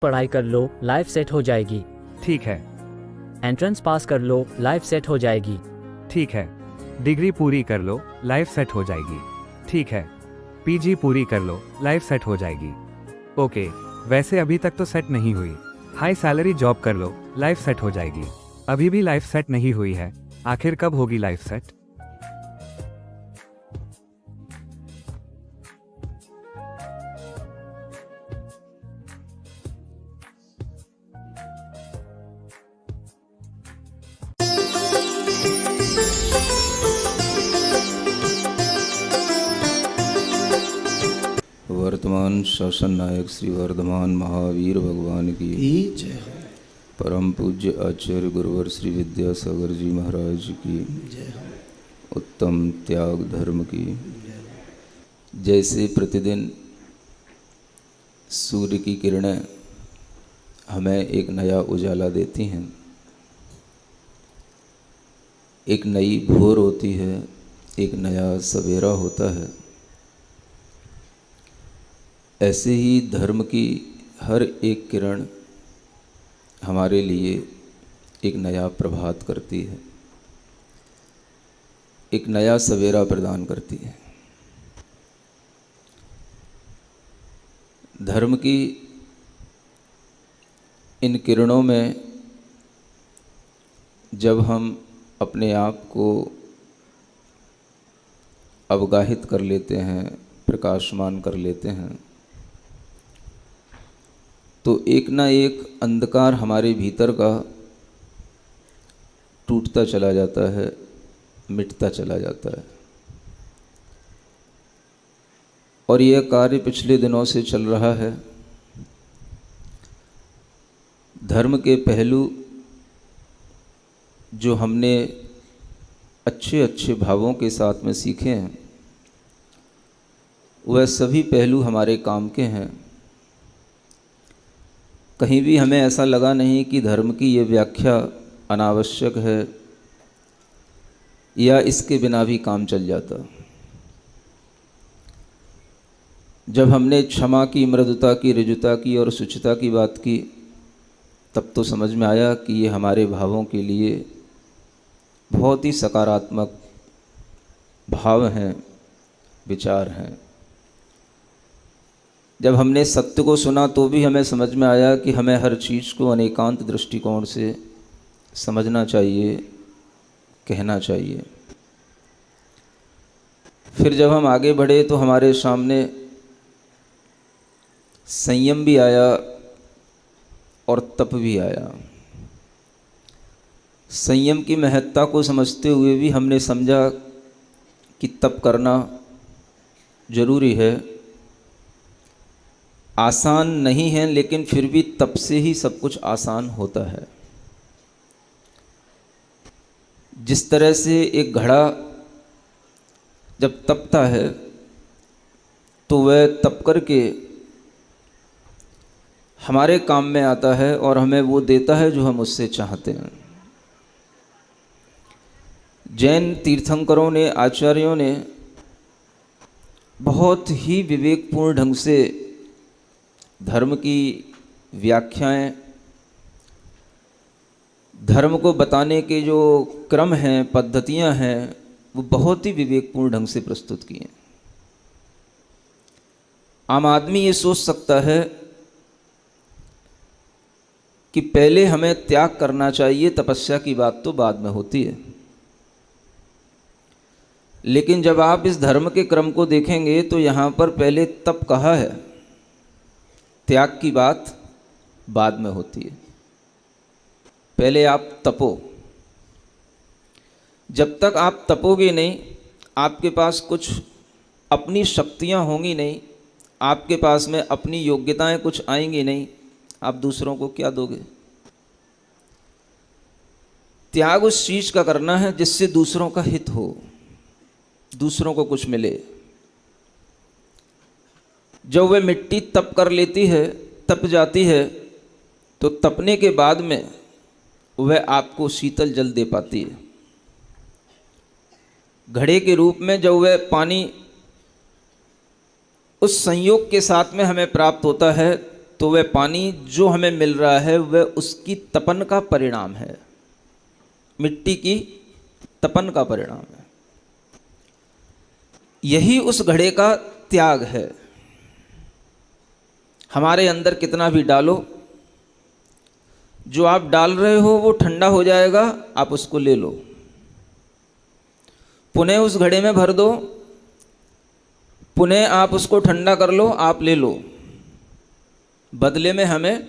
पढ़ाई कर लो, life set हो जाएगी। ठीक है। एंट्रेंस पास कर लो, लाइफ सेट हो जाएगी। ठीक है। डिग्री पूरी कर लो, लाइफ सेट हो जाएगी। ठीक है। पीजी पूरी कर लो, लाइफ सेट हो जाएगी। ओके, वैसे अभी तक तो सेट नहीं हुई। हाई सैलरी जॉब कर लो, लाइफ सेट हो जाएगी। अभी भी लाइफ सेट नहीं हुई है, आखिर कब होगी लाइफ सेट? वर्तमान शासन नायक श्री वर्धमान महावीर भगवान की जय हो। परम पूज्य आचार्य गुरुवर श्री विद्यासागर जी महाराज की जय हो। उत्तम त्याग धर्म की। जैसे प्रतिदिन सूर्य की किरणें हमें एक नया उजाला देती हैं, एक नई भोर होती है, एक नया सवेरा होता है, ऐसे ही धर्म की हर एक किरण हमारे लिए एक नया प्रभात करती है, एक नया सवेरा प्रदान करती है। धर्म की इन किरणों में जब हम अपने आप को अवगाहित कर लेते हैं, प्रकाशमान कर लेते हैं, तो एक ना एक अंधकार हमारे भीतर का टूटता चला जाता है, मिटता चला जाता है। और यह कार्य पिछले दिनों से चल रहा है। धर्म के पहलू जो हमने अच्छे अच्छे भावों के साथ में सीखे हैं, वह सभी पहलू हमारे काम के हैं। कहीं भी हमें ऐसा लगा नहीं कि धर्म की ये व्याख्या अनावश्यक है या इसके बिना भी काम चल जाता। जब हमने क्षमा की, मृदुता की, ऋजुता की और शुचिता की बात की, तब तो समझ में आया कि ये हमारे भावों के लिए बहुत ही सकारात्मक भाव हैं, विचार हैं। जब हमने सत्य को सुना तो भी हमें समझ में आया कि हमें हर चीज़ को अनेकांत दृष्टिकोण से समझना चाहिए, कहना चाहिए। फिर जब हम आगे बढ़े तो हमारे सामने संयम भी आया और तप भी आया। संयम की महत्ता को समझते हुए भी हमने समझा कि तप करना जरूरी है, आसान नहीं है, लेकिन फिर भी तप से ही सब कुछ आसान होता है। जिस तरह से एक घड़ा जब तपता है तो वह तप करके हमारे काम में आता है और हमें वो देता है जो हम उससे चाहते हैं। जैन तीर्थंकरों ने, आचार्यों ने बहुत ही विवेकपूर्ण ढंग से धर्म की व्याख्याएं, धर्म को बताने के जो क्रम हैं, पद्धतियां हैं, वो बहुत ही विवेकपूर्ण ढंग से प्रस्तुत किए हैं। आम आदमी ये सोच सकता है कि पहले हमें त्याग करना चाहिए, तपस्या की बात तो बाद में होती है। लेकिन जब आप इस धर्म के क्रम को देखेंगे तो यहाँ पर पहले तप कहा है, त्याग की बात बाद में होती है। पहले आप तपो। जब तक आप तपोगे नहीं, आपके पास कुछ अपनी शक्तियाँ होंगी नहीं, आपके पास में अपनी योग्यताएं कुछ आएंगी नहीं, आप दूसरों को क्या दोगे? त्याग उस चीज का करना है जिससे दूसरों का हित हो, दूसरों को कुछ मिले। जब वह मिट्टी तप कर लेती है, तप जाती है, तो तपने के बाद में वह आपको शीतल जल दे पाती है। घड़े के रूप में जब वह पानी उस संयोग के साथ में हमें प्राप्त होता है, तो वह पानी जो हमें मिल रहा है वह उसकी तपन का परिणाम है, मिट्टी की तपन का परिणाम है। यही उस घड़े का त्याग है। हमारे अंदर कितना भी डालो, जो आप डाल रहे हो वो ठंडा हो जाएगा, आप उसको ले लो, पुनः उस घड़े में भर दो, पुनः आप उसको ठंडा कर लो, आप ले लो, बदले में हमें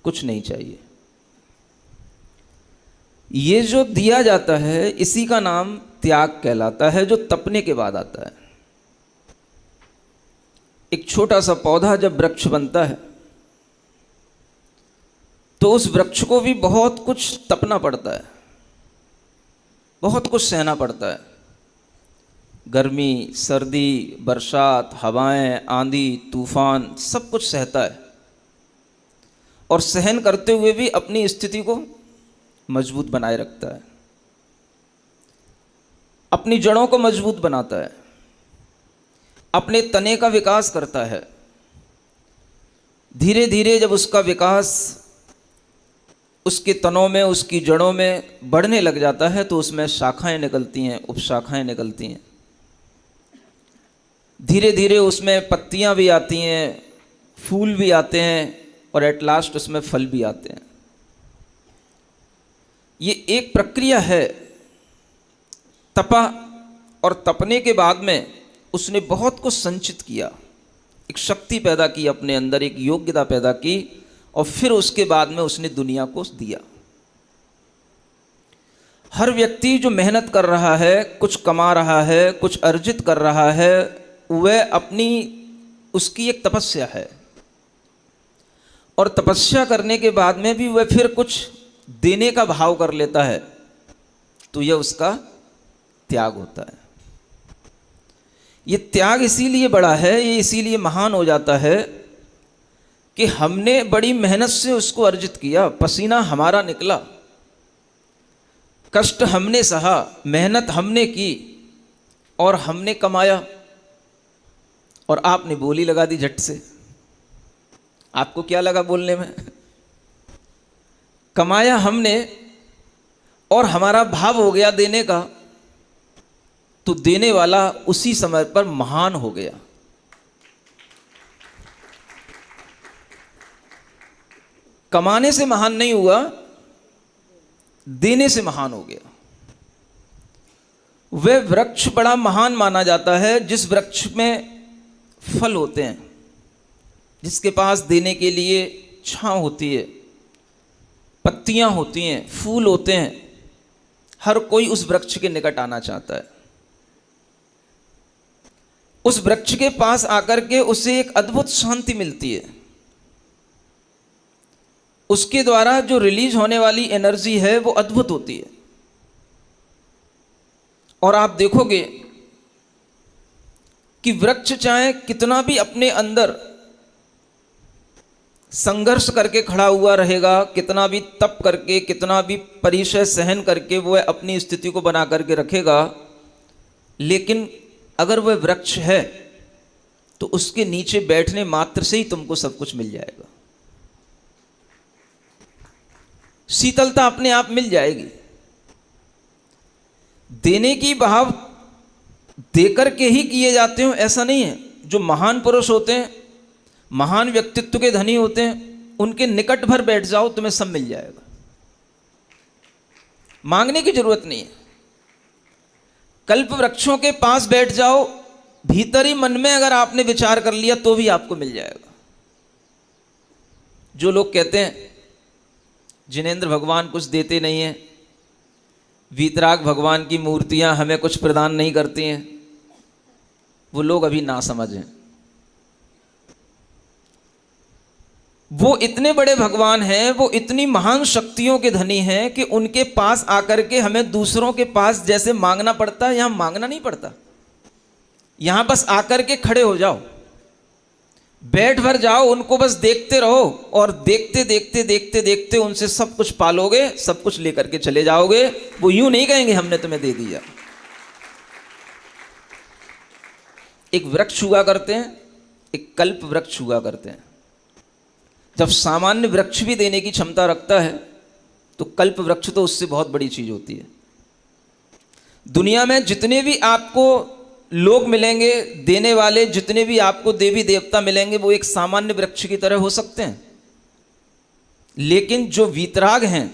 कुछ नहीं चाहिए। ये जो दिया जाता है इसी का नाम त्याग कहलाता है, जो तपने के बाद आता है। एक छोटा सा पौधा जब वृक्ष बनता है तो उस वृक्ष को भी बहुत कुछ तपना पड़ता है, बहुत कुछ सहना पड़ता है। गर्मी, सर्दी, बरसात, हवाएं, आंधी, तूफान सब कुछ सहता है, और सहन करते हुए भी अपनी स्थिति को मजबूत बनाए रखता है, अपनी जड़ों को मजबूत बनाता है, अपने तने का विकास करता है। धीरे धीरे जब उसका विकास उसके तनों में, उसकी जड़ों में बढ़ने लग जाता है तो उसमें शाखाएं निकलती हैं, उपशाखाएं निकलती हैं। धीरे धीरे उसमें पत्तियां भी आती हैं, फूल भी आते हैं, और एट लास्ट उसमें फल भी आते हैं। ये एक प्रक्रिया है। तपा, और तपने के बाद में उसने बहुत कुछ संचित किया, एक शक्ति पैदा की अपने अंदर, एक योग्यता पैदा की, और फिर उसके बाद में उसने दुनिया को दिया। हर व्यक्ति जो मेहनत कर रहा है, कुछ कमा रहा है, कुछ अर्जित कर रहा है, वह अपनी, उसकी एक तपस्या है, और तपस्या करने के बाद में भी वह फिर कुछ देने का भाव कर लेता है, तो यह उसका त्याग होता है। ये त्याग इसीलिए बड़ा है, ये इसीलिए महान हो जाता है कि हमने बड़ी मेहनत से उसको अर्जित किया, पसीना हमारा निकला, कष्ट हमने सहा, मेहनत हमने की, और हमने कमाया, और आपने बोली लगा दी झट से। आपको क्या लगा बोलने में? कमाया हमने और हमारा भाव हो गया देने का, तो देने वाला उसी समय पर महान हो गया। कमाने से महान नहीं हुआ, देने से महान हो गया। वह वृक्ष बड़ा महान माना जाता है जिस वृक्ष में फल होते हैं, जिसके पास देने के लिए छांव होती है, पत्तियां होती हैं, फूल होते हैं। हर कोई उस वृक्ष के निकट आना चाहता है। उस वृक्ष के पास आकर के उसे एक अद्भुत शांति मिलती है। उसके द्वारा जो रिलीज होने वाली एनर्जी है वो अद्भुत होती है। और आप देखोगे कि वृक्ष चाहे कितना भी अपने अंदर संघर्ष करके खड़ा हुआ रहेगा, कितना भी तप करके, कितना भी परिचय सहन करके वो अपनी स्थिति को बना करके रखेगा, लेकिन अगर वह वृक्ष है तो उसके नीचे बैठने मात्र से ही तुमको सब कुछ मिल जाएगा। शीतलता अपने आप मिल जाएगी। देने की भाव देकर के ही किए जाते हो ऐसा नहीं है। जो महान पुरुष होते हैं, महान व्यक्तित्व के धनी होते हैं, उनके निकट भर बैठ जाओ, तुम्हें सब मिल जाएगा। मांगने की जरूरत नहीं है। कल्प वृक्षों के पास बैठ जाओ, भीतर ही मन में अगर आपने विचार कर लिया तो भी आपको मिल जाएगा। जो लोग कहते हैं जिनेंद्र भगवान कुछ देते नहीं हैं, वीतराग भगवान की मूर्तियां हमें कुछ प्रदान नहीं करती हैं, वो लोग अभी ना समझ हैं। वो इतने बड़े भगवान हैं, वो इतनी महान शक्तियों के धनी हैं कि उनके पास आकर के हमें दूसरों के पास जैसे मांगना पड़ता है, यहां मांगना नहीं पड़ता। यहां बस आकर के खड़े हो जाओ, बैठ भर जाओ, उनको बस देखते रहो, और देखते देखते देखते देखते उनसे सब कुछ पालोगे, सब कुछ लेकर के चले जाओगे। वो यूं नहीं कहेंगे हमने तुम्हें दे दिया। एक वृक्ष हुआ करते हैं, एक कल्प वृक्ष हुआ करते हैं। जब सामान्य वृक्ष भी देने की क्षमता रखता है तो कल्प वृक्ष तो उससे बहुत बड़ी चीज होती है। दुनिया में जितने भी आपको लोग मिलेंगे, देने वाले जितने भी आपको देवी देवता मिलेंगे, वो एक सामान्य वृक्ष की तरह हो सकते हैं। लेकिन जो वीतराग हैं,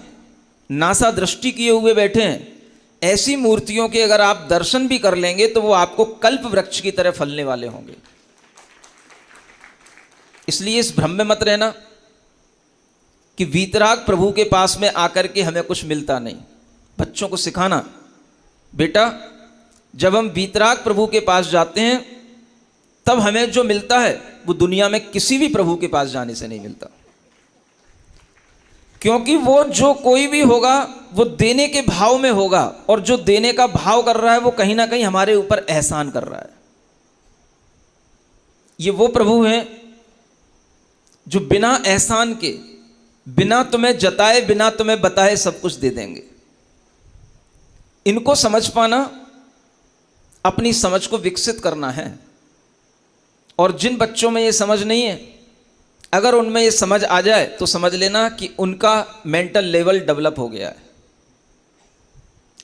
नासा दृष्टि किए हुए बैठे हैं, ऐसी मूर्तियों के अगर आप दर्शन भी कर लेंगे तो वो आपको कल्प वृक्ष की तरह फलने वाले होंगे। इसलिए इस भ्रम में मत रहना कि वीतराग प्रभु के पास में आकर के हमें कुछ मिलता नहीं। बच्चों को सिखाना, बेटा जब हम वीतराग प्रभु के पास जाते हैं तब हमें जो मिलता है वो दुनिया में किसी भी प्रभु के पास जाने से नहीं मिलता। क्योंकि वो जो कोई भी होगा वो देने के भाव में होगा, और जो देने का भाव कर रहा है वो कहीं ना कहीं हमारे ऊपर एहसान कर रहा है। ये वो प्रभु हैं जो बिना एहसान के, बिना तुम्हें जताए, बिना तुम्हें बताए सब कुछ दे देंगे। इनको समझ पाना, अपनी समझ को विकसित करना है। और जिन बच्चों में ये समझ नहीं है, अगर उनमें ये समझ आ जाए तो समझ लेना कि उनका मेंटल लेवल डेवलप हो गया है।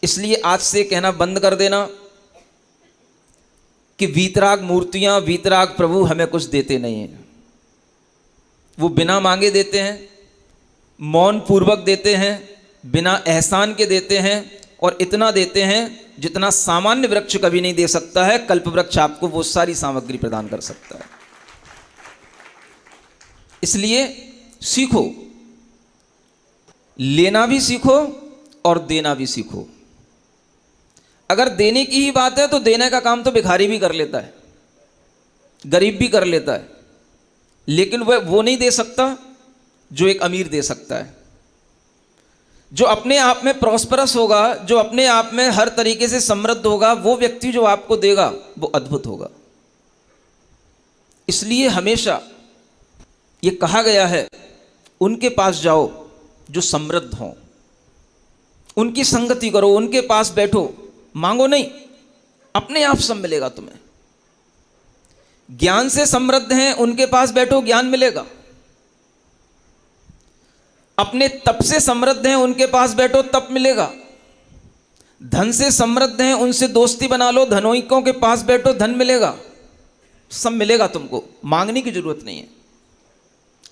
इसलिए आज से कहना बंद कर देना कि वीतराग मूर्तियां, वीतराग प्रभु हमें कुछ देते नहीं हैं। वो बिना मांगे देते हैं, मौन पूर्वक देते हैं, बिना एहसान के देते हैं, और इतना देते हैं जितना सामान्य वृक्ष कभी नहीं दे सकता है। कल्प वृक्ष आपको वो सारी सामग्री प्रदान कर सकता है। इसलिए सीखो, लेना भी सीखो और देना भी सीखो। अगर देने की ही बात है तो देने का काम तो भिखारी भी कर लेता है, गरीब भी कर लेता है, लेकिन वह वो नहीं दे सकता जो एक अमीर दे सकता है। जो अपने आप में प्रॉस्परस होगा, जो अपने आप में हर तरीके से समृद्ध होगा, वो व्यक्ति जो आपको देगा वो अद्भुत होगा। इसलिए हमेशा ये कहा गया है, उनके पास जाओ जो समृद्ध हों, उनकी संगति करो, उनके पास बैठो, मांगो नहीं, अपने आप सब मिलेगा तुम्हें। ज्ञान से समृद्ध हैं, उनके पास बैठो, ज्ञान मिलेगा। अपने तप से समृद्ध हैं, उनके पास बैठो, तप मिलेगा। धन से समृद्ध हैं, उनसे दोस्ती बना लो, धनोइकों के पास बैठो, धन मिलेगा। सब मिलेगा तुमको, मांगने की जरूरत नहीं है।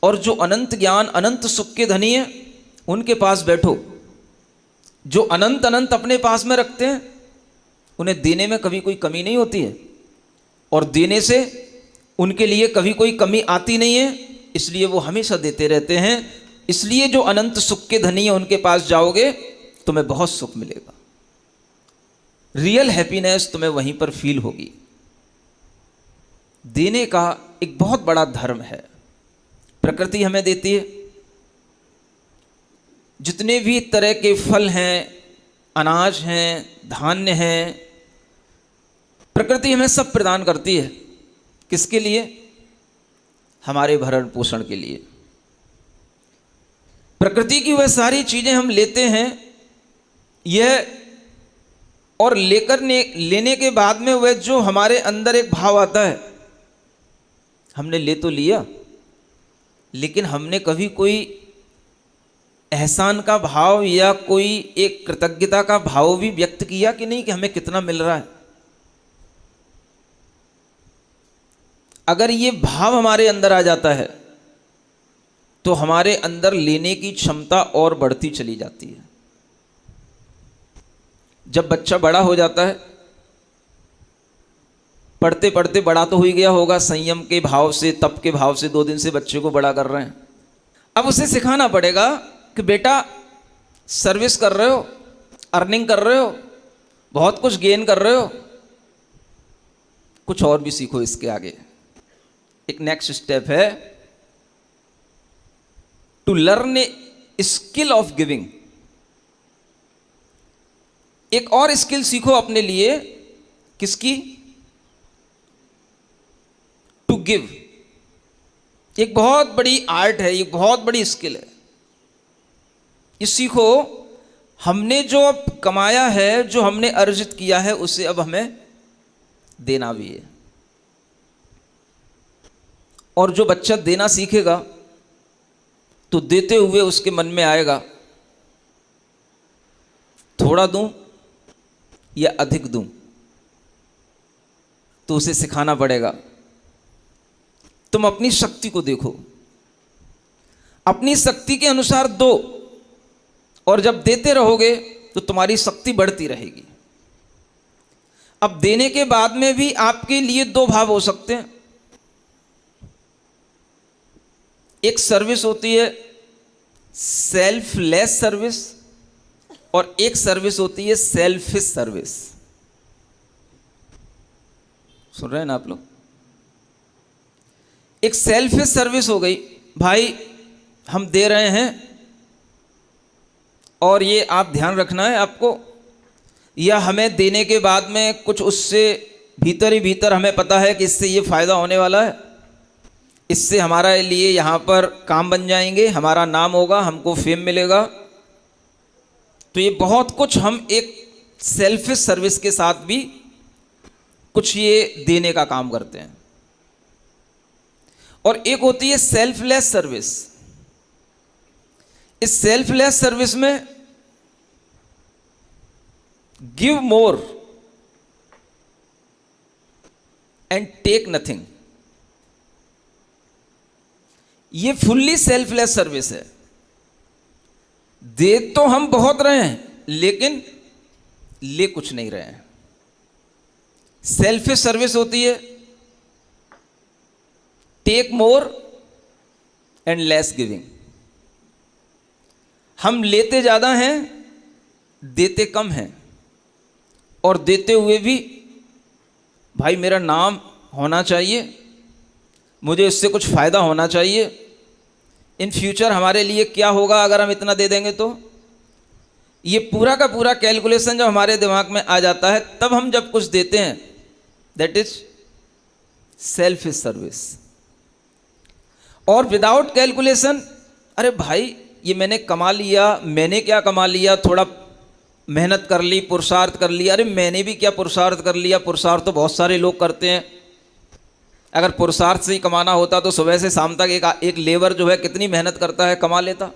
और जो अनंत ज्ञान, अनंत सुख के धनी है, उनके पास बैठो। जो अनंत अनंत अपने पास में रखते हैं, उन्हें देने में कभी कोई कमी नहीं होती है, और देने से उनके लिए कभी कोई कमी आती नहीं है। इसलिए वो हमेशा देते रहते हैं। इसलिए जो अनंत सुख के धनी है, उनके पास जाओगे तुम्हें बहुत सुख मिलेगा। रियल हैप्पीनेस तुम्हें वहीं पर फील होगी। देने का एक बहुत बड़ा धर्म है। प्रकृति हमें देती है, जितने भी तरह के फल हैं, अनाज हैं, धान्य हैं, प्रकृति हमें सब प्रदान करती है। किसके लिए? हमारे भरण पोषण के लिए। प्रकृति की वह सारी चीजें हम लेते हैं, यह और लेने के बाद में वह जो हमारे अंदर एक भाव आता है, हमने ले तो लिया, लेकिन हमने कभी कोई एहसान का भाव या कोई एक कृतज्ञता का भाव भी व्यक्त किया कि नहीं, कि हमें कितना मिल रहा है। अगर ये भाव हमारे अंदर आ जाता है तो हमारे अंदर लेने की क्षमता और बढ़ती चली जाती है। जब बच्चा बड़ा हो जाता है, पढ़ते पढ़ते बड़ा तो हो ही गया होगा, संयम के भाव से, तप के भाव से 2 दिन से बच्चे को बड़ा कर रहे हैं। अब उसे सिखाना पड़ेगा कि बेटा सर्विस कर रहे हो, अर्निंग कर रहे हो, बहुत कुछ गेन कर रहे हो, कुछ और भी सीखो। इसके आगे एक नेक्स्ट स्टेप है, to learn a skill of giving. एक और स्किल सीखो अपने लिए। किसकी? To give. एक बहुत बड़ी आर्ट है, एक बहुत बड़ी स्किल है। ये सीखो। हमने जो अब कमाया है, जो हमने अर्जित किया है, उसे अब हमें देना भी है। और जो बच्चा देना सीखेगा तो देते हुए उसके मन में आएगा थोड़ा दूं या अधिक दूं, तो उसे सिखाना पड़ेगा तुम अपनी शक्ति को देखो, अपनी शक्ति के अनुसार दो, और जब देते रहोगे तो तुम्हारी शक्ति बढ़ती रहेगी। अब देने के बाद में भी आपके लिए दो भाव हो सकते हैं। एक सर्विस होती है सेल्फलेस सर्विस, और एक सर्विस होती है सेल्फिश सर्विस। सुन रहे हैं ना आप लोग? एक सेल्फिश सर्विस हो गई, भाई हम दे रहे हैं और ये आप ध्यान रखना है आपको, या हमें देने के बाद में कुछ उससे भीतर ही भीतर हमें पता है कि इससे ये फ़ायदा होने वाला है, इससे हमारा लिए यहाँ पर काम बन जाएंगे, हमारा नाम होगा, हमको फेम मिलेगा। तो ये बहुत कुछ हम एक सेल्फिश सर्विस के साथ भी कुछ ये देने का काम करते हैं। और एक होती है सेल्फलेस सर्विस। इस सेल्फलेस सर्विस में give more and take nothing, ये फुल्ली सेल्फलेस सर्विस है। दे तो हम बहुत रहे हैं लेकिन ले कुछ नहीं रहे हैं। सेल्फिश सर्विस होती है take more and less giving. हम लेते ज़्यादा हैं, देते कम हैं, और देते हुए भी भाई मेरा नाम होना चाहिए, मुझे इससे कुछ फ़ायदा होना चाहिए, इन फ्यूचर हमारे लिए क्या होगा अगर हम इतना दे देंगे। तो ये पूरा का पूरा कैलकुलेशन जब हमारे दिमाग में आ जाता है, तब हम जब कुछ देते हैं, दैट इज सेल्फिश सर्विस। और विदाउट कैलकुलेशन, अरे भाई ये मैंने कमा लिया, मैंने क्या कमा लिया, थोड़ा मेहनत कर ली, पुरुषार्थ कर लिया, अरे मैंने भी क्या पुरुषार्थ कर लिया, पुरुषार्थ तो बहुत सारे लोग करते हैं। अगर पुरुषार्थ से ही कमाना होता तो सुबह से शाम तक एक लेबर जो है कितनी मेहनत करता है, कमा लेता।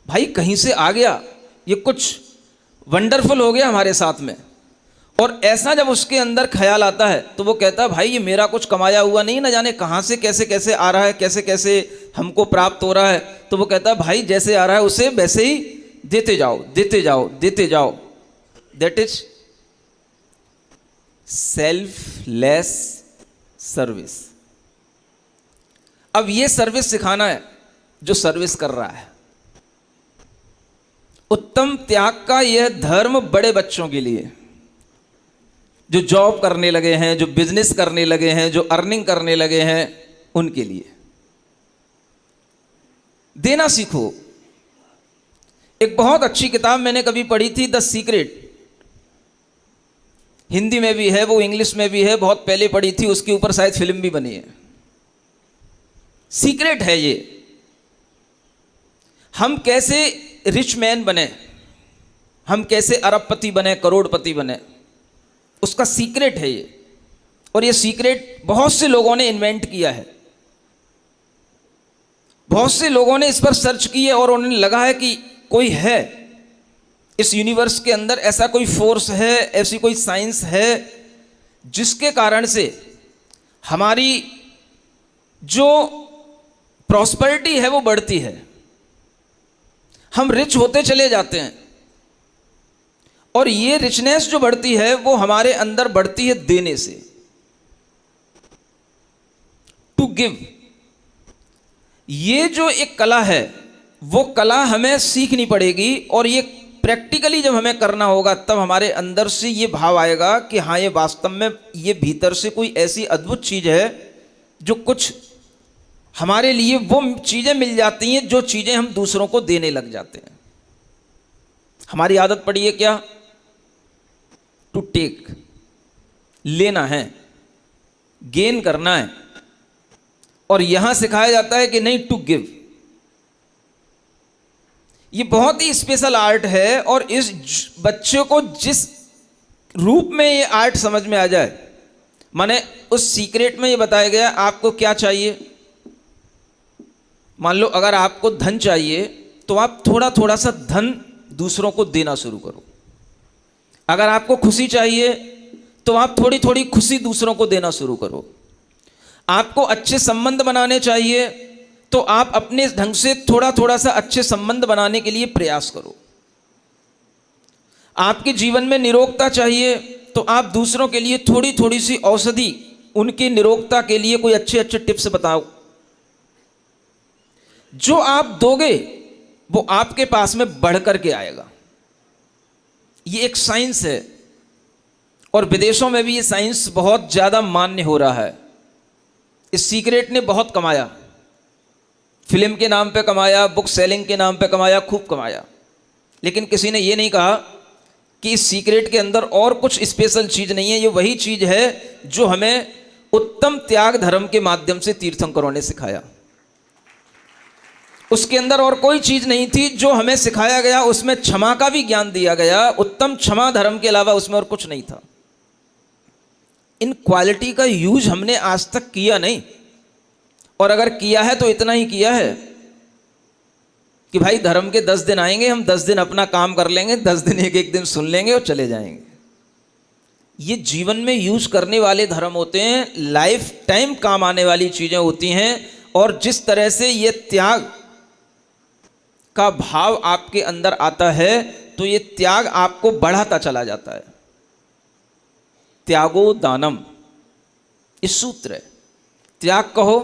भाई कहीं से आ गया, ये कुछ वंडरफुल हो गया हमारे साथ में। और ऐसा जब उसके अंदर ख्याल आता है तो वो कहता है भाई ये मेरा कुछ कमाया हुआ नहीं, ना जाने कहाँ से कैसे कैसे आ रहा है, कैसे कैसे हमको प्राप्त हो रहा है। तो वो कहता है भाई जैसे आ रहा है उसे वैसे ही देते जाओ, देते जाओ, देते जाओ। That is selfless service. अब ये सर्विस सिखाना है जो सर्विस कर रहा है। उत्तम त्याग का यह धर्म बड़े बच्चों के लिए, जो जॉब करने लगे हैं, जो बिजनेस करने लगे हैं, जो अर्निंग करने लगे हैं, उनके लिए देना सीखो। एक बहुत अच्छी किताब मैंने कभी पढ़ी थी, द सीक्रेट। हिंदी में भी है वो, इंग्लिश में भी है, बहुत पहले पढ़ी थी, उसके ऊपर शायद फिल्म भी बनी है। सीक्रेट है ये, हम कैसे रिच मैन बने, हम कैसे अरबपति बने, करोड़पति बने, उसका सीक्रेट है ये। और ये सीक्रेट बहुत से लोगों ने इन्वेंट किया है, बहुत से लोगों ने इस पर सर्च किया और उन्हें लगा है कि कोई है इस यूनिवर्स के अंदर, ऐसा कोई फोर्स है, ऐसी कोई साइंस है जिसके कारण से हमारी जो प्रॉस्पेरिटी है वो बढ़ती है, हम रिच होते चले जाते हैं। और ये रिचनेस जो बढ़ती है वो हमारे अंदर बढ़ती है देने से, टू गिव। ये जो एक कला है वो कला हमें सीखनी पड़ेगी, और ये प्रैक्टिकली जब हमें करना होगा तब हमारे अंदर से ये भाव आएगा कि हाँ ये वास्तव में ये भीतर से कोई ऐसी अद्भुत चीज़ है जो कुछ हमारे लिए वो चीज़ें मिल जाती हैं जो चीज़ें हम दूसरों को देने लग जाते हैं। हमारी आदत पड़ी है क्या? टू टेक, लेना है, गेन करना है। और यहां सिखाया जाता है कि नहीं, टू गिव। ये बहुत ही स्पेशल आर्ट है, और इस बच्चे को जिस रूप में ये आर्ट समझ में आ जाए, माने उस सीक्रेट में ये बताया गया आपको क्या चाहिए, मान लो अगर आपको धन चाहिए तो आप थोड़ा थोड़ा सा धन दूसरों को देना शुरू करो। अगर आपको खुशी चाहिए तो आप थोड़ी थोड़ी खुशी दूसरों को देना शुरू करो। आपको अच्छे संबंध बनाने चाहिए तो आप अपने ढंग से थोड़ा थोड़ा सा अच्छे संबंध बनाने के लिए प्रयास करो। आपके जीवन में निरोगता चाहिए तो आप दूसरों के लिए थोड़ी थोड़ी सी औषधि, उनकी निरोगता के लिए कोई अच्छे अच्छे टिप्स बताओ। जो आप दोगे वो आपके पास में बढ़ करके आएगा। ये एक साइंस है और विदेशों में भी ये साइंस बहुत ज़्यादा मान्य हो रहा है। इस सीक्रेट ने बहुत कमाया, फिल्म के नाम पे कमाया, बुक सेलिंग के नाम पे कमाया, खूब कमाया। लेकिन किसी ने ये नहीं कहा कि इस सीक्रेट के अंदर और कुछ स्पेशल चीज़ नहीं है। ये वही चीज़ है जो हमें उत्तम त्याग धर्म के माध्यम से तीर्थंकरों ने सिखाया। उसके अंदर और कोई चीज़ नहीं थी जो हमें सिखाया गया। उसमें क्षमा का भी ज्ञान दिया गया, उत्तम क्षमा धर्म के अलावा उसमें और कुछ नहीं था। इन क्वालिटी का यूज हमने आज तक किया नहीं, और अगर किया है तो इतना ही किया है कि भाई धर्म के 10 दिन आएंगे, हम 10 दिन अपना काम कर लेंगे, 10 दिन एक एक दिन सुन लेंगे और चले जाएंगे। ये जीवन में यूज करने वाले धर्म होते हैं, लाइफ टाइम काम आने वाली चीज़ें होती हैं। और जिस तरह से ये त्याग का भाव आपके अंदर आता है तो ये त्याग आपको बढ़ाता चला जाता है। त्यागो दानम, इस सूत्र है। त्याग कहो,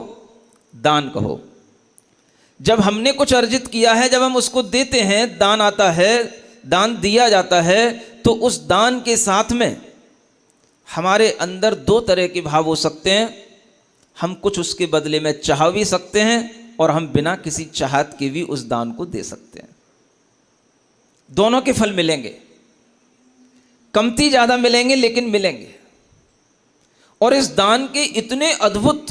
दान कहो। जब हमने कुछ अर्जित किया है, जब हम उसको देते हैं, दान आता है, दान दिया जाता है, तो उस दान के साथ में हमारे अंदर 2 तरह के भाव हो सकते हैं। हम कुछ उसके बदले में चाह भी सकते हैं और हम बिना किसी चाहत के भी उस दान को दे सकते हैं। दोनों के फल मिलेंगे, कमती ज़्यादा मिलेंगे लेकिन मिलेंगे। और इस दान के इतने अद्भुत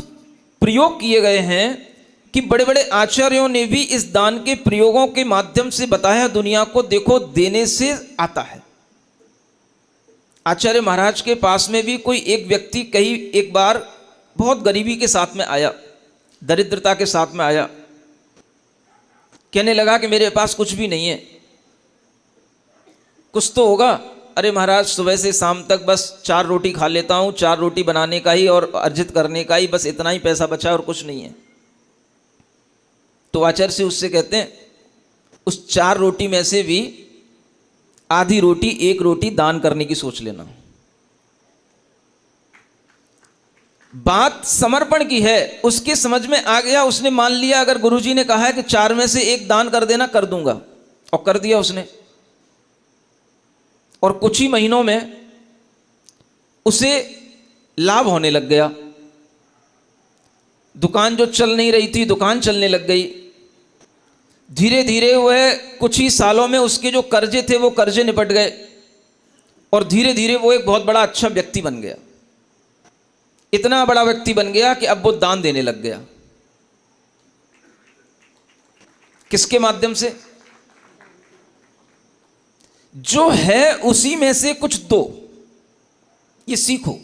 प्रयोग किए गए हैं कि बड़े बड़े आचार्यों ने भी इस दान के प्रयोगों के माध्यम से बताया दुनिया को, देखो देने से आता है। आचार्य महाराज के पास में भी कोई एक व्यक्ति कहीं एक बार बहुत गरीबी के साथ में आया, दरिद्रता के साथ में आया। कहने लगा कि मेरे पास कुछ भी नहीं है, कुछ तो होगा। अरे महाराज, सुबह से शाम तक बस 4 रोटी खा लेता हूँ, 4 रोटी बनाने का ही और अर्जित करने का ही बस इतना ही पैसा बचा और कुछ नहीं है। तो आचार्य से उससे कहते हैं, उस 4 रोटी में से भी आधी रोटी, 1 रोटी दान करने की सोच लेना। बात समर्पण की है, उसके समझ में आ गया। उसने मान लिया, अगर गुरुजी ने कहा है कि 4 में से 1 दान कर देना, कर दूंगा, और कर दिया उसने। और कुछ ही महीनों में उसे लाभ होने लग गया। दुकान जो चल नहीं रही थी, दुकान चलने लग गई। धीरे धीरे वह कुछ ही सालों में उसके जो कर्जे थे वो कर्जे निपट गए, और धीरे धीरे वो एक बहुत बड़ा अच्छा व्यक्ति बन गया। इतना बड़ा व्यक्ति बन गया कि अब वो दान देने लग गया। किसके माध्यम से? जो है उसी में से कुछ दो, ये सीखो।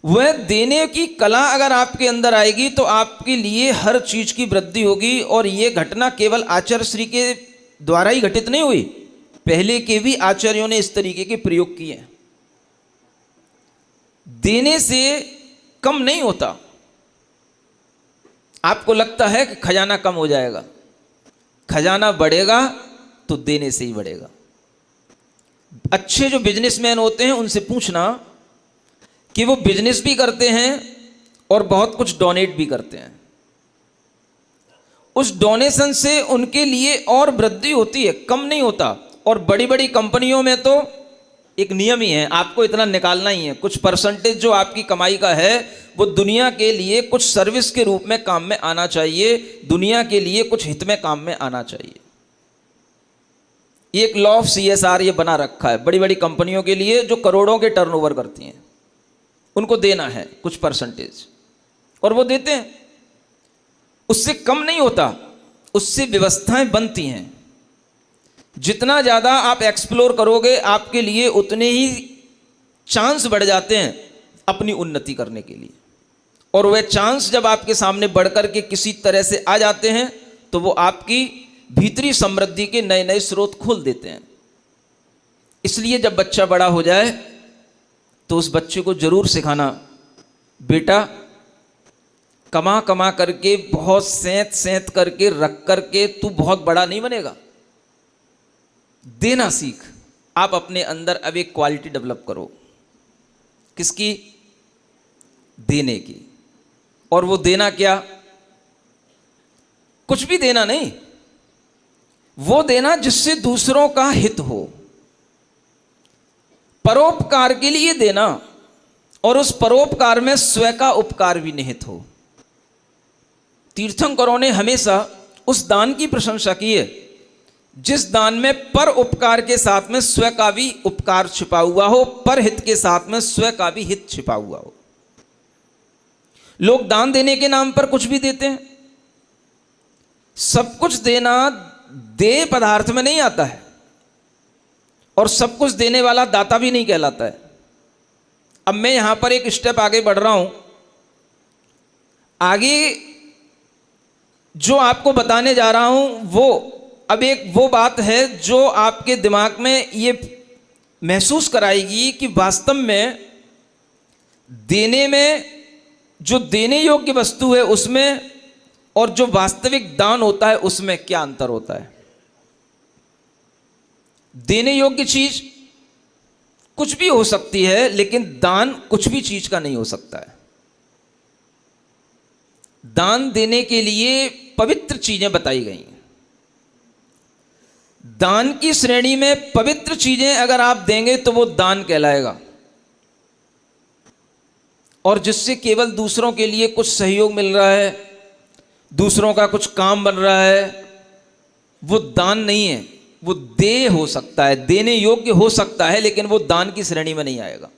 वह देने की कला अगर आपके अंदर आएगी तो आपके लिए हर चीज की वृद्धि होगी। और यह घटना केवल आचार्य श्री के द्वारा ही घटित नहीं हुई, पहले के भी आचार्यों ने इस तरीके के प्रयोग किए हैं। देने से कम नहीं होता। आपको लगता है कि खजाना कम हो जाएगा, खजाना बढ़ेगा तो देने से ही बढ़ेगा। अच्छे जो बिजनेसमैन होते हैं उनसे पूछना कि वो बिजनेस भी करते हैं और बहुत कुछ डोनेट भी करते हैं। उस डोनेशन से उनके लिए और वृद्धि होती है, कम नहीं होता। और बड़ी बड़ी कंपनियों में तो एक नियम ही है, आपको इतना निकालना ही है। कुछ परसेंटेज जो आपकी कमाई का है वो दुनिया के लिए कुछ सर्विस के रूप में काम में आना चाहिए, दुनिया के लिए कुछ हित में काम में आना चाहिए। एक लॉ ऑफ CSR ये बना रखा है बड़ी बड़ी कंपनियों के लिए जो करोड़ों के टर्नओवर करती हैं, उनको देना है कुछ परसेंटेज, और वो देते हैं। उससे कम नहीं होता, उससे व्यवस्थाएं बनती हैं। जितना ज़्यादा आप एक्सप्लोर करोगे आपके लिए उतने ही चांस बढ़ जाते हैं अपनी उन्नति करने के लिए। और वह चांस जब आपके सामने बढ़कर के किसी तरह से आ जाते हैं तो वो आपकी भीतरी समृद्धि के नए नए स्रोत खोल देते हैं। इसलिए जब बच्चा बड़ा हो जाए तो उस बच्चे को जरूर सिखाना, बेटा कमा कमा करके बहुत सेंत सेंत करके रख करके तू बहुत बड़ा नहीं बनेगा, देना सीख। आप अपने अंदर अब एक क्वालिटी डेवलप करो, किसकी? देने की। और वो देना क्या? कुछ भी देना नहीं, वो देना जिससे दूसरों का हित हो, परोपकार के लिए देना, और उस परोपकार में स्वयं का उपकार भी निहित हो। तीर्थंकरों ने हमेशा उस दान की प्रशंसा की है जिस दान में पर उपकार के साथ में स्वयं का भी उपकार छिपा हुआ हो, पर हित के साथ में स्वयं का भी हित छिपा हुआ हो। लोग दान देने के नाम पर कुछ भी देते हैं। सब कुछ देना देय पदार्थ में नहीं आता है, और सब कुछ देने वाला दाता भी नहीं कहलाता है। अब मैं यहां पर एक स्टेप आगे बढ़ रहा हूं। आगे जो आपको बताने जा रहा हूं वो बात है जो आपके दिमाग में ये महसूस कराएगी कि वास्तव में देने में, जो देने योग्य वस्तु है उसमें और जो वास्तविक दान होता है उसमें क्या अंतर होता है। देने योग्य चीज कुछ भी हो सकती है, लेकिन दान कुछ भी चीज का नहीं हो सकता है। दान देने के लिए पवित्र चीजें बताई गई हैं। दान की श्रेणी में पवित्र चीजें अगर आप देंगे तो वो दान कहलाएगा, और जिससे केवल दूसरों के लिए कुछ सहयोग मिल रहा है, दूसरों का कुछ काम बन रहा है, वो दान नहीं है। वो देय हो सकता है, देने योग्य हो सकता है, लेकिन वो दान की श्रेणी में नहीं आएगा।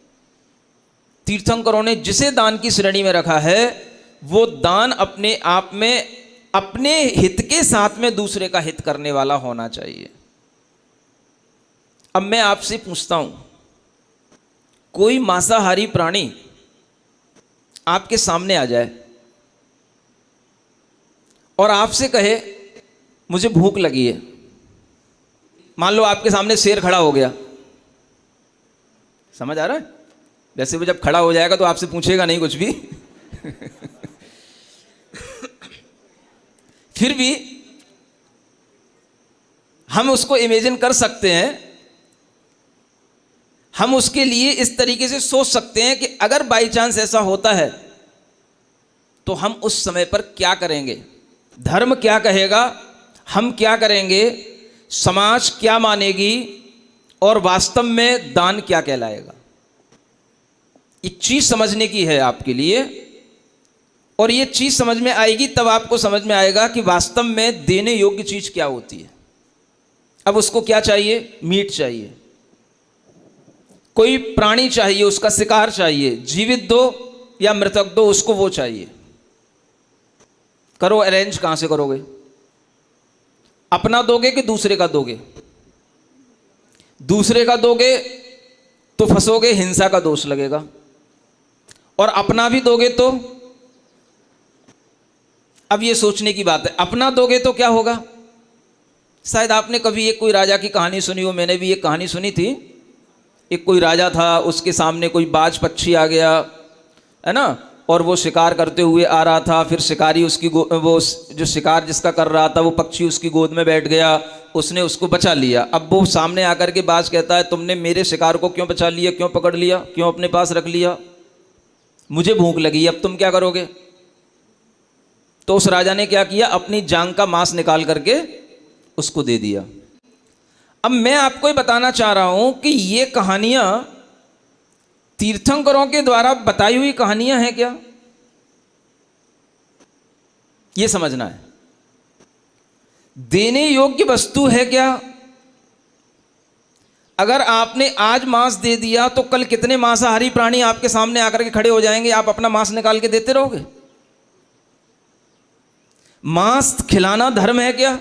तीर्थंकरों ने जिसे दान की श्रेणी में रखा है वो दान अपने आप में अपने हित के साथ में दूसरे का हित करने वाला होना चाहिए। अब मैं आपसे पूछता हूं, कोई मांसाहारी प्राणी आपके सामने आ जाए और आपसे कहे मुझे भूख लगी है। मान लो आपके सामने शेर खड़ा हो गया, समझ आ रहा है? वैसे वो जब खड़ा हो जाएगा तो आपसे पूछेगा नहीं कुछ भी फिर भी हम उसको इमेजिन कर सकते हैं, हम उसके लिए इस तरीके से सोच सकते हैं कि अगर बाई चांस ऐसा होता है तो हम उस समय पर क्या करेंगे, धर्म क्या कहेगा, हम क्या करेंगे, समाज क्या मानेगी, और वास्तव में दान क्या कहलाएगा। एक चीज समझने की है आपके लिए, और ये चीज समझ में आएगी तब आपको समझ में आएगा कि वास्तव में देने योग्य चीज क्या होती है। अब उसको क्या चाहिए? मीट चाहिए, कोई प्राणी चाहिए, उसका शिकार चाहिए, जीवित दो या मृतक दो, उसको वो चाहिए। करो अरेंज, कहां से करोगे? अपना दोगे कि दूसरे का दोगे? दूसरे का दोगे तो फंसोगे, हिंसा का दोष लगेगा, और अपना भी दोगे तो, अब ये सोचने की बात है, अपना दोगे तो क्या होगा। शायद आपने कभी एक कोई राजा की कहानी सुनी हो, मैंने भी एक कहानी सुनी थी। एक कोई राजा था, उसके सामने कोई बाज पक्षी आ गया, है ना, और वो शिकार करते हुए आ रहा था। फिर शिकारी उसकी वो जो शिकार जिसका कर रहा था वो पक्षी उसकी गोद में बैठ गया, उसने उसको बचा लिया। अब वो सामने आकर के बाज कहता है, तुमने मेरे शिकार को क्यों बचा लिया, क्यों पकड़ लिया, क्यों अपने पास रख लिया? मुझे भूख लगी, अब तुम क्या करोगे? तो उस राजा ने क्या किया, अपनी जांग का मांस निकाल करके उसको दे दिया। अब मैं आपको ये बताना चाह रहा हूं कि ये कहानियां तीर्थंकरों के द्वारा बताई हुई कहानियां हैं क्या, ये समझना है। देने योग्य वस्तु है क्या? अगर आपने आज मांस दे दिया तो कल कितने मांसाहारी प्राणी आपके सामने आकर के खड़े हो जाएंगे, आप अपना मांस निकाल के देते रहोगे? मांस खिलाना धर्म है क्या?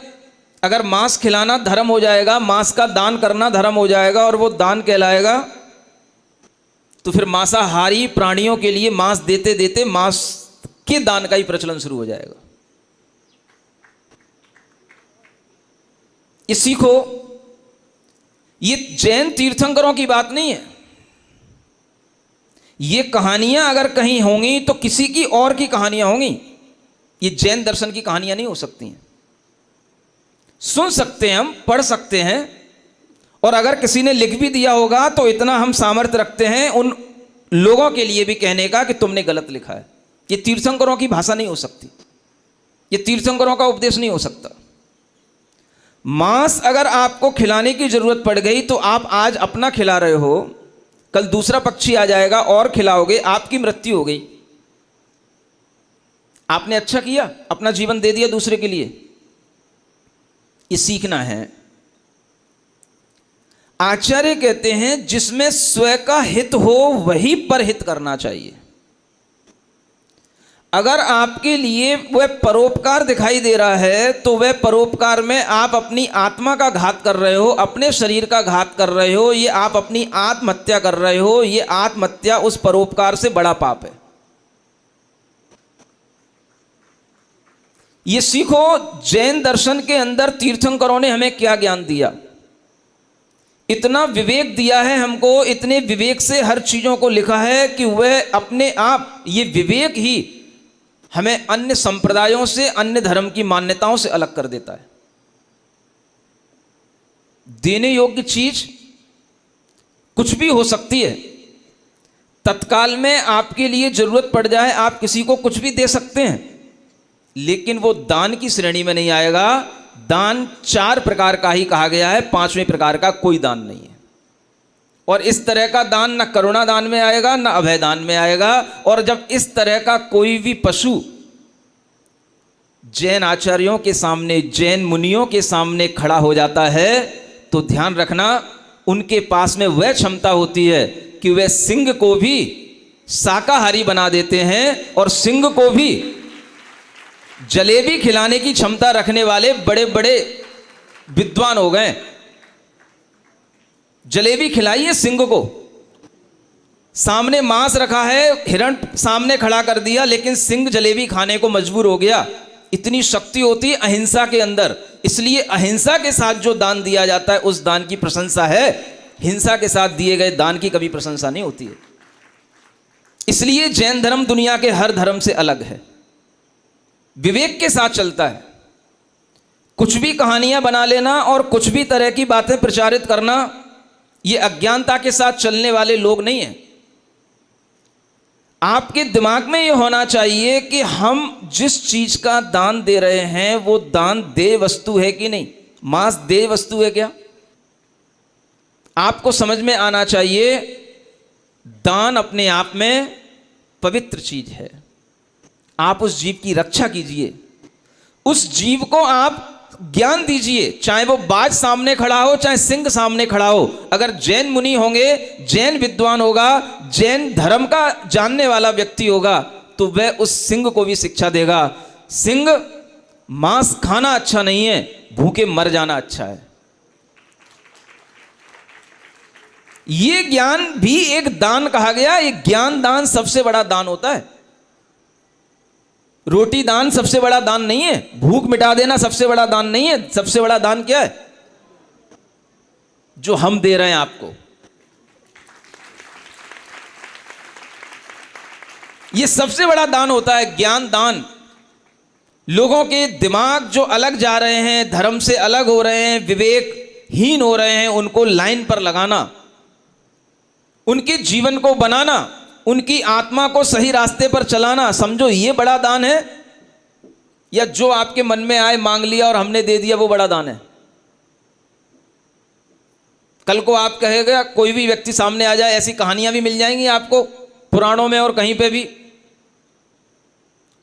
अगर मांस खिलाना धर्म हो जाएगा, मांस का दान करना धर्म हो जाएगा और वो दान कहलाएगा, तो फिर मांसाहारी प्राणियों के लिए मांस देते देते मांस आपके दान का ही प्रचलन शुरू हो जाएगा। ये सीखो, ये जैन तीर्थंकरों की बात नहीं है। ये कहानियां अगर कहीं होंगी तो किसी की और की कहानियां होंगी, ये जैन दर्शन की कहानियां नहीं हो सकती हैं। सुन सकते हैं, हम पढ़ सकते हैं, और अगर किसी ने लिख भी दिया होगा तो इतना हम सामर्थ्य रखते हैं उन लोगों के लिए भी कहने का कि तुमने गलत लिखा है। ये तीर्थंकरों की भाषा नहीं हो सकती, ये तीर्थंकरों का उपदेश नहीं हो सकता। मांस अगर आपको खिलाने की जरूरत पड़ गई तो आप आज अपना खिला रहे हो, कल दूसरा पक्षी आ जाएगा और खिलाओगे, आपकी मृत्यु हो गई। आपने अच्छा किया, अपना जीवन दे दिया दूसरे के लिए। ये सीखना है। आचार्य कहते हैं जिसमें स्वयं का हित हो वही परहित करना चाहिए। अगर आपके लिए वह परोपकार दिखाई दे रहा है तो वह परोपकार में आप अपनी आत्मा का घात कर रहे हो, अपने शरीर का घात कर रहे हो, ये आप अपनी आत्महत्या कर रहे हो। ये आत्महत्या उस परोपकार से बड़ा पाप है। ये सीखो, जैन दर्शन के अंदर तीर्थंकरों ने हमें क्या ज्ञान दिया। इतना विवेक दिया है हमको, इतने विवेक से हर चीजों को लिखा है कि वह अपने आप, ये विवेक ही हमें अन्य संप्रदायों से, अन्य धर्म की मान्यताओं से अलग कर देता है। देने योग्य चीज कुछ भी हो सकती है। तत्काल में आपके लिए जरूरत पड़ जाए, आप किसी को कुछ भी दे सकते हैं, लेकिन वो दान की श्रेणी में नहीं आएगा। दान 4 प्रकार का ही कहा गया है, 5वें प्रकार का कोई दान नहीं है। और इस तरह का दान न करुणा दान में आएगा, न अभय दान में आएगा। और जब इस तरह का कोई भी पशु जैन आचार्यों के सामने, जैन मुनियों के सामने खड़ा हो जाता है तो ध्यान रखना, उनके पास में वह क्षमता होती है कि वह सिंह को भी शाकाहारी बना देते हैं, और सिंह को भी जलेबी खिलाने की क्षमता रखने वाले बड़े बड़े विद्वान हो गए। जलेबी खिलाइए सिंह को, सामने मांस रखा है, हिरण सामने खड़ा कर दिया, लेकिन सिंह जलेबी खाने को मजबूर हो गया। इतनी शक्ति होती है अहिंसा के अंदर। इसलिए अहिंसा के साथ जो दान दिया जाता है उस दान की प्रशंसा है, हिंसा के साथ दिए गए दान की कभी प्रशंसा नहीं होती है। इसलिए जैन धर्म दुनिया के हर धर्म से अलग है, विवेक के साथ चलता है। कुछ भी कहानियां बना लेना और कुछ भी तरह की बातें प्रचारित करना, ये अज्ञानता के साथ चलने वाले लोग नहीं हैं। आपके दिमाग में ये होना चाहिए कि हम जिस चीज का दान दे रहे हैं वो दान देय वस्तु है कि नहीं। मांस देय वस्तु है क्या? आपको समझ में आना चाहिए, दान अपने आप में पवित्र चीज है। आप उस जीव की रक्षा कीजिए, उस जीव को आप ज्ञान दीजिए, चाहे वो बाज सामने खड़ा हो, चाहे सिंह सामने खड़ा हो। अगर जैन मुनि होंगे, जैन विद्वान होगा, जैन धर्म का जानने वाला व्यक्ति होगा, तो वह उस सिंह को भी शिक्षा देगा। सिंह, मांस खाना अच्छा नहीं है, भूखे मर जाना अच्छा है। ये ज्ञान भी एक दान कहा गया। एक ज्ञान दान सबसे बड़ा दान होता है। रोटी दान सबसे बड़ा दान नहीं है, भूख मिटा देना सबसे बड़ा दान नहीं है। सबसे बड़ा दान क्या है? जो हम दे रहे हैं आपको। ये सबसे बड़ा दान होता है, ज्ञान दान। लोगों के दिमाग जो अलग जा रहे हैं, धर्म से अलग हो रहे हैं, विवेकहीन हो रहे हैं, उनको लाइन पर लगाना, उनके जीवन को बनाना, उनकी आत्मा को सही रास्ते पर चलाना, समझो ये बड़ा दान है। या जो आपके मन में आए मांग लिया और हमने दे दिया वो बड़ा दान है? कल को आप कहेगा, कोई भी व्यक्ति सामने आ जाए, ऐसी कहानियां भी मिल जाएंगी आपको पुराणों में और कहीं पे भी।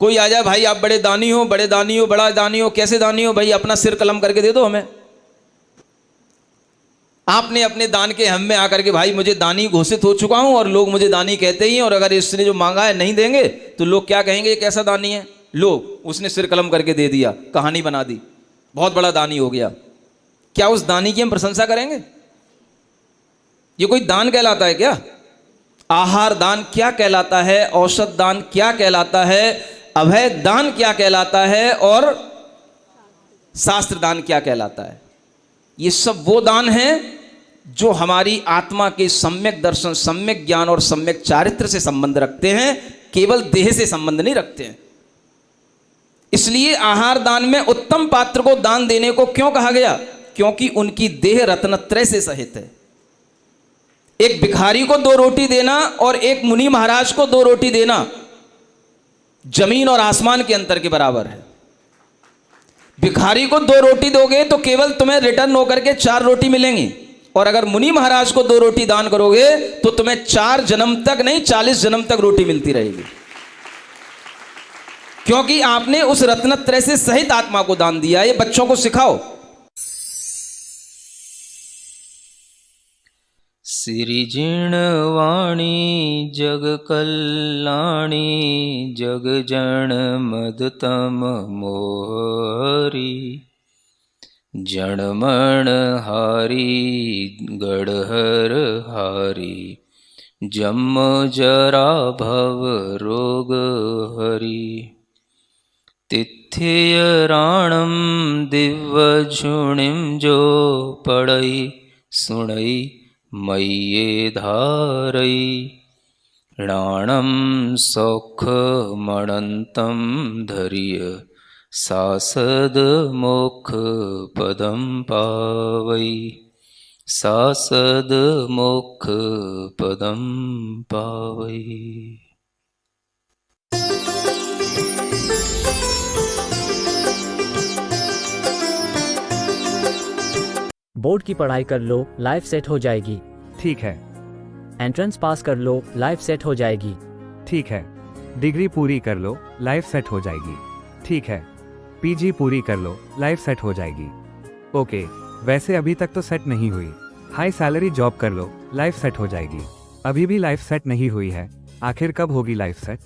कोई आ जाए, भाई आप बड़े दानी हो, बड़े दानी हो, बड़ा दानी हो। कैसे दानी हो भाई? अपना सिर कलम करके दे दो हमें। आपने अपने दान के हम में आकर के, भाई मुझे दानी घोषित हो चुका हूं और लोग मुझे दानी कहते ही हैं, और अगर इसने जो मांगा है नहीं देंगे तो लोग क्या कहेंगे, ये कैसा दानी है? लो, उसने सिर कलम करके दे दिया, कहानी बना दी, बहुत बड़ा दानी हो गया। क्या उस दानी की हम प्रशंसा करेंगे? ये कोई दान कहलाता है क्या? आहार दान क्या कहलाता है? औषध दान क्या कहलाता है? अभय दान क्या कहलाता है और शास्त्र दान क्या कहलाता है। ये सब वो दान हैं जो हमारी आत्मा के सम्यक दर्शन, सम्यक ज्ञान और सम्यक चारित्र से संबंध रखते हैं, केवल देह से संबंध नहीं रखते हैं। इसलिए आहार दान में उत्तम पात्र को दान देने को क्यों कहा गया? क्योंकि उनकी देह रत्नत्रय से सहित है। एक भिखारी को 2 रोटी देना और एक मुनि महाराज को 2 रोटी देना जमीन और आसमान के अंतर के बराबर है। भिखारी को 2 रोटी दोगे तो केवल तुम्हें रिटर्न होकर के 4 रोटी मिलेंगी, और अगर मुनि महाराज को 2 रोटी दान करोगे तो तुम्हें 4 जन्म तक नहीं 40 जन्म तक रोटी मिलती रहेगी, क्योंकि आपने उस रत्नत्रय से सहित आत्मा को दान दिया। ये बच्चों को सिखाओ। सिरिजिणवाणी जग कल्याणी जग जन मदतम मोहरी जनमण हारी गढ़हर हारी जम जरा भव रोग हरी तिथ्य राणम दिव्य झुणिम जो पड़ई सुणई मय्ये धारई राणम सौख मणंतम धर्य सासद मोक्ष पदम पावई सासद मोक्ष पदम पावई। बोर्ड की पढ़ाई कर लो, लाइफ सेट हो जाएगी। ठीक है। एंट्रेंस पास कर लो, लाइफ सेट हो जाएगी। ठीक है। डिग्री पूरी कर लो, लाइफ सेट हो जाएगी। ठीक है। पीजी पूरी कर लो, लाइफ सेट हो जाएगी। ओके, वैसे अभी तक तो सेट नहीं हुई। हाई सैलरी जॉब कर लो, लाइफ सेट हो जाएगी। अभी भी लाइफ सेट नहीं हुई है, आखिर कब होगी लाइफ सेट?